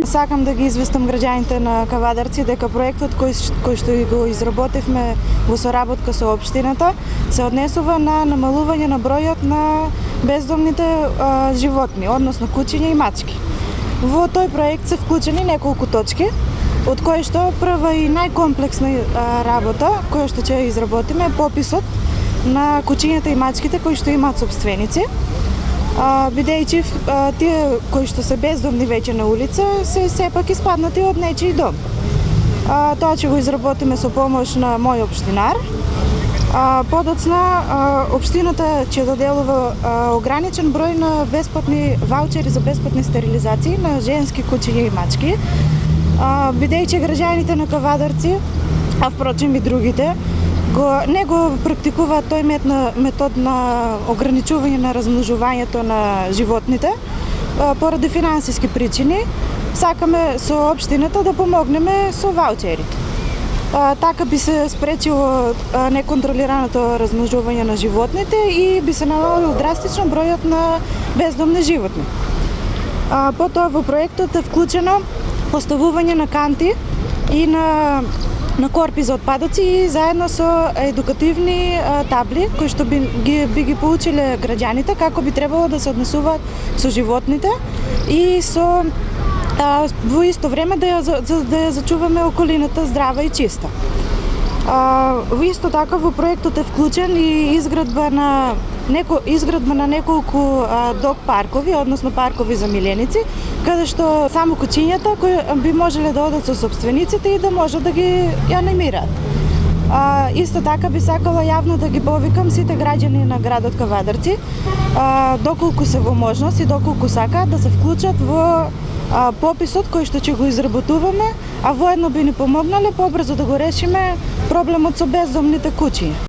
Сакам да ги известам граѓаните на Кавадарци дека проектот кој што го изработивме во соработка со општината се однесува на намалување на бројот на бездомните животни, односно кучиња и мачки. Во тој проект се вклучени неколку точки, од кои што прва и најкомплексна работа која што ќе изработиме е пописот на кучињата и мачките кои што имаат сопственици, бидејќи тие кои што се бездомни веќе на улица се сепак испаднати од нечиј дом. Тоа ќе го изработиме со помош на мој општинар. Подоцна општината ќе доделува ограничен број на бесплатни ваучери за бесплатни стерилизации на женски кучиња и мачки, бидејќи граѓаните на Кавадарци, а впрочем и другите, не го практикуваат тој метод на ограничување на размножувањето на животните поради финансиски причини. Сакаме со општината да помогнеме со ваучерите. Така би се спречило неконтролираното размножување на животните и би се намалил драстично бројот на бездомни животни. Потоа во проектот е вклучено поставување на канти и на корпи за отпадоци и заедно со едукативни табли кои што би ги поучиле граѓаните како би требало да се однесуваат со животните и во исто време да ја зачуваме околината здрава и чиста. Во исто така во проектот е вклучен и изградба на неколку дог паркови, односно паркови за миленици, каде што само кучињата кои би можеле да одат со сопствениците и да може да ги анимираат. Исто така би сакала јавно да ги повикам сите граѓани на градот Кавадарци, доколку се во можност и доколку сакаат да се вклучат во пописот кој што ќе го изработуваме, а воедно би ни помогнале побрзо да го решиме проблемот со бездомните кучиња.